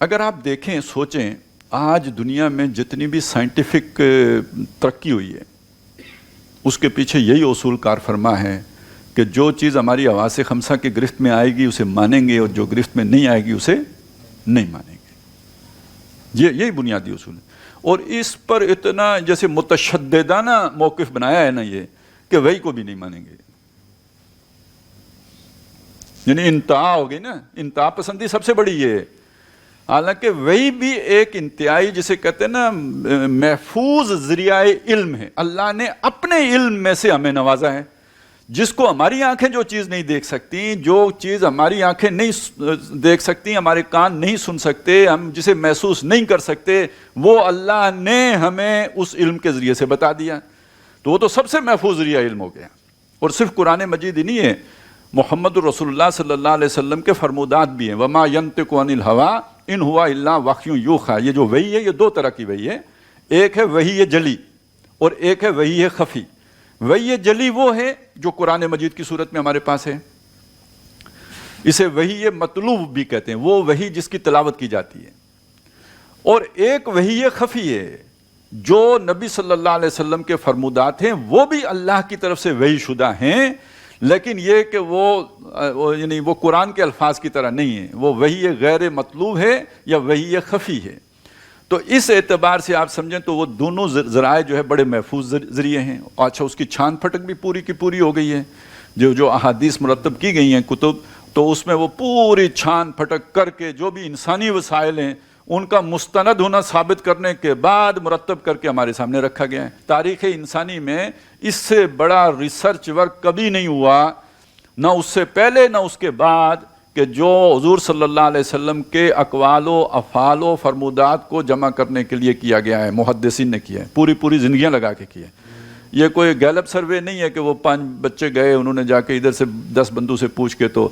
اگر آپ دیکھیں سوچیں آج دنیا میں جتنی بھی سائنٹیفک ترقی ہوئی ہے اس کے پیچھے یہی اصول کار فرما ہے کہ جو چیز ہماری حواس خمسہ کی گرفت میں آئے گی اسے مانیں گے اور جو گرفت میں نہیں آئے گی اسے نہیں مانیں گے. یہی بنیادی اصول ہے. اور اس پر اتنا جیسے متشددانہ موقف بنایا ہے نا یہ کہ وہی کو بھی نہیں مانیں گے. یعنی انتہا ہو گئی نا, انتہا پسندی سب سے بڑی یہ ہے. حالانکہ وہی بھی ایک انتہائی جسے کہتے ہیں نا محفوظ ذریعہ علم ہے. اللہ نے اپنے علم میں سے ہمیں نوازا ہے. جس کو ہماری آنکھیں جو چیز نہیں دیکھ سکتی, جو چیز ہماری آنکھیں نہیں دیکھ سکتی, ہمارے کان نہیں سن سکتے, ہم جسے محسوس نہیں کر سکتے, وہ اللہ نے ہمیں اس علم کے ذریعے سے بتا دیا. تو وہ تو سب سے محفوظ ذریعہ علم ہو گیا. اور صرف قرآن مجید ہی نہیں ہے, محمد الرسول اللہ صلی اللہ علیہ وسلم کے فرمودات بھی ہیں. وما ینطق عن الہویٰ ان ہوا الا وحی یوحیٰ. یہ جو وحی ہے یہ دو طرح کی وحی ہے. ایک ہے وحی جلی اور ایک ہے وحی خفی. وحی جلی وہ ہے جو قرآن مجید کی صورت میں ہمارے پاس ہے, اسے وحی مطلوب بھی کہتے ہیں, وہ وحی جس کی تلاوت کی جاتی ہے. اور ایک وحی خفی ہے جو نبی صلی اللہ علیہ وسلم کے فرمودات ہیں, وہ بھی اللہ کی طرف سے وحی شدہ ہیں, لیکن یہ کہ وہ قرآن کے الفاظ کی طرح نہیں ہے, وہ وحی غیر مطلوب ہے یا وحی خفی ہے. تو اس اعتبار سے آپ سمجھیں تو وہ دونوں ذرائع جو ہے بڑے محفوظ ذریعے ہیں. اچھا, اس کی چھان پھٹک بھی پوری کی پوری ہو گئی ہے. جو احادیث مرتب کی گئی ہیں کتب, تو اس میں وہ پوری چھان پھٹک کر کے جو بھی انسانی وسائل ہیں ان کا مستند ہونا ثابت کرنے کے بعد مرتب کر کے ہمارے سامنے رکھا گیا ہے. تاریخ انسانی میں اس سے بڑا ریسرچ ورک کبھی نہیں ہوا, نہ اس سے پہلے نہ اس کے بعد, کہ جو حضور صلی اللہ علیہ وسلم کے اقوال و افعال و فرمودات کو جمع کرنے کے لیے کیا گیا ہے. محدثین نے کیا ہے, پوری زندگیاں لگا کے کیا ہے. یہ کوئی گیلپ سروے نہیں ہے کہ وہ 5 بچے گئے, انہوں نے جا کے ادھر سے 10 بندوں سے پوچھ کے تو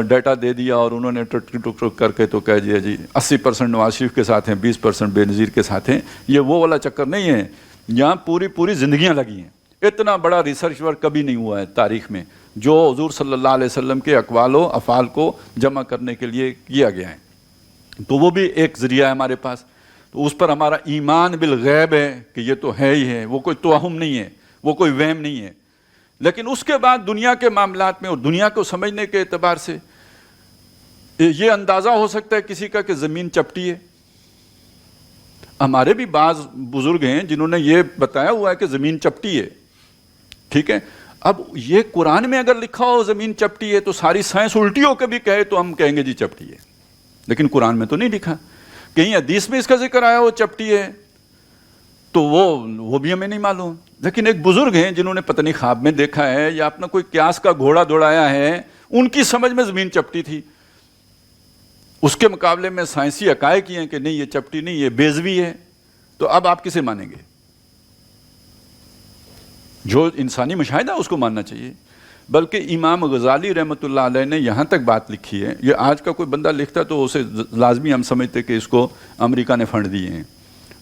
ڈیٹا دے دیا اور انہوں نے ٹک کر کے تو کہہ دیا جی 80% نواز شریف کے ساتھ ہیں, 20% بے نظیر کے ساتھ ہیں. یہ وہ والا چکر نہیں ہے. یہاں پوری زندگیاں لگی ہیں. اتنا بڑا ریسرچ ورک کبھی نہیں ہوا ہے تاریخ میں جو حضور صلی اللہ علیہ وسلم کے اقوال و افعال کو جمع کرنے کے لیے کیا گیا ہے. تو وہ بھی ایک ذریعہ ہے ہمارے پاس. تو اس پر ہمارا ایمان بالغیب ہے کہ یہ تو ہے ہی ہے, وہ کوئی توہم نہیں ہے, وہ کوئی وہم نہیں ہے. لیکن اس کے بعد دنیا کے معاملات میں اور دنیا کو سمجھنے کے اعتبار سے یہ اندازہ ہو سکتا ہے کسی کا کہ زمین چپٹی ہے. ہمارے بھی بعض بزرگ ہیں جنہوں نے یہ بتایا ہوا ہے کہ زمین چپٹی ہے. ٹھیک ہے, اب یہ قرآن میں اگر لکھا ہو زمین چپٹی ہے تو ساری سائنس الٹی ہو کے بھی کہے تو ہم کہیں گے جی چپٹی ہے. لیکن قرآن میں تو نہیں لکھا. کہیں حدیث میں اس کا ذکر آیا ہو چپٹی ہے تو وہ بھی ہمیں نہیں معلوم. لیکن ایک بزرگ ہیں جنہوں نے پتہ نہیں خواب میں دیکھا ہے یا اپنا کوئی قیاس کا گھوڑا دوڑایا ہے, ان کی سمجھ میں زمین چپٹی تھی. اس کے مقابلے میں سائنسی حقائق یہ ہیں کہ نہیں یہ چپٹی نہیں, یہ بیضوی ہے. تو اب آپ کسے مانیں گے؟ جو انسانی مشاہدہ اس کو ماننا چاہیے. بلکہ امام غزالی رحمۃ اللہ علیہ نے یہاں تک بات لکھی ہے, یہ آج کا کوئی بندہ لکھتا تو اسے لازمی ہم سمجھتے کہ اس کو امریکہ نے فنڈ دیے ہیں.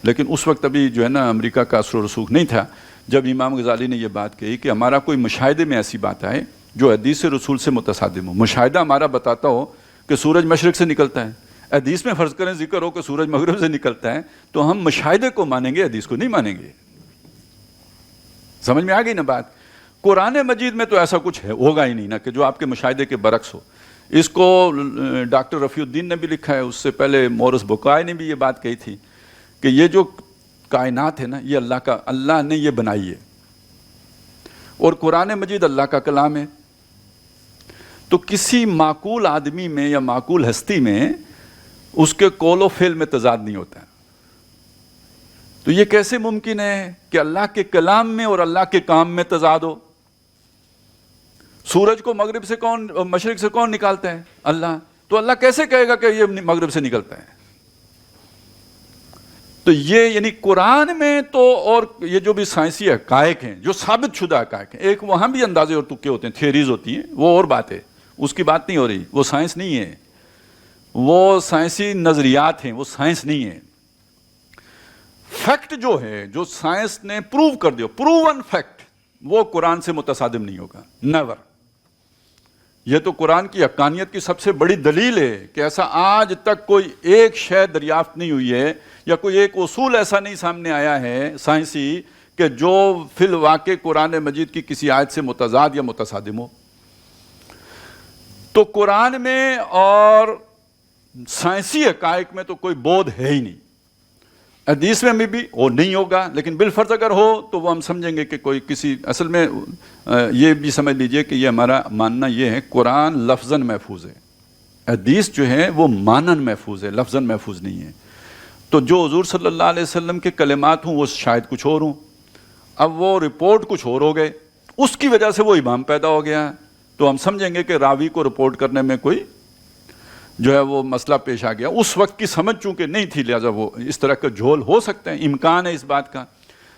لیکن اس وقت ابھی جو ہے نا امریکہ کا اثر و رسوخ نہیں تھا جب امام غزالی نے یہ بات کہی کہ ہمارا کوئی مشاہدے میں ایسی بات آئے جو حدیث رسول سے متصادم ہو. مشاہدہ ہمارا بتاتا ہو کہ سورج مشرق سے نکلتا ہے, حدیث میں فرض کریں ذکر ہو کہ سورج مغرب سے نکلتا ہے, تو ہم مشاہدے کو مانیں گے, حدیث کو نہیں مانیں گے. سمجھ میں آ گئی نا بات؟ قرآن مجید میں تو ایسا کچھ ہوگا ہی نہیں نا کہ جو آپ کے مشاہدے کے برعکس ہو. اس کو ڈاکٹر رفیع الدین نے بھی لکھا ہے, اس سے پہلے مورس بکائے نے بھی یہ بات کہی تھی کہ یہ جو کائنات ہے نا یہ اللہ نے یہ بنائی ہے, اور قرآن مجید اللہ کا کلام ہے. تو کسی معقول آدمی میں یا معقول ہستی میں اس کے قول و فعل میں تضاد نہیں ہوتا. تو یہ کیسے ممکن ہے کہ اللہ کے کلام میں اور اللہ کے کام میں تضاد ہو؟ سورج کو مغرب سے مشرق سے کون نکالتا ہے؟ اللہ. تو اللہ کیسے کہے گا کہ یہ مغرب سے نکلتا ہے؟ تو یہ یعنی قرآن میں تو, اور یہ جو بھی سائنسی حقائق ہیں جو ثابت شدہ حقائق ہیں, ایک وہاں بھی اندازے اور تکے ہوتے ہیں, تھیوریز ہوتی ہیں, وہ اور بات ہے, اس کی بات نہیں ہو رہی. وہ سائنس نہیں ہے, وہ سائنسی نظریات ہیں, وہ سائنس نہیں ہے. فیکٹ جو ہے جو سائنس نے پروو کر دیا, پروون فیکٹ, وہ قرآن سے متصادم نہیں ہوگا, نیور. یہ تو قرآن کی حقانیت کی سب سے بڑی دلیل ہے کہ ایسا آج تک کوئی ایک شے دریافت نہیں ہوئی ہے یا کوئی ایک اصول ایسا نہیں سامنے آیا ہے سائنسی کہ جو فی الواقع قرآن مجید کی کسی آیت سے متضاد یا متصادم ہو. تو قرآن میں اور سائنسی حقائق میں تو کوئی بود ہے ہی نہیں. حدیث میں بھی وہ نہیں ہوگا، لیکن بالفرض اگر ہو تو وہ ہم سمجھیں گے کہ کوئی کسی اصل میں یہ بھی سمجھ لیجئے کہ یہ ہمارا ماننا یہ ہے قرآن لفظاً محفوظ ہے، حدیث جو ہے وہ مانن محفوظ ہے، لفظاً محفوظ نہیں ہے. تو جو حضور صلی اللہ علیہ وسلم کے کلمات ہوں وہ شاید کچھ اور ہوں، اب وہ رپورٹ کچھ اور ہو گئے، اس کی وجہ سے وہ ابہام پیدا ہو گیا، تو ہم سمجھیں گے کہ راوی کو رپورٹ کرنے میں کوئی جو ہے وہ مسئلہ پیش آ گیا. اس وقت کی سمجھ چونکہ نہیں تھی لہٰذا وہ اس طرح کا جھول ہو سکتے ہیں، امکان ہے اس بات کا،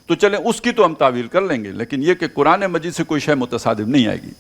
تو چلیں اس کی تو ہم تعویل کر لیں گے، لیکن یہ کہ قرآن مجید سے کوئی شے متصادم نہیں آئے گی.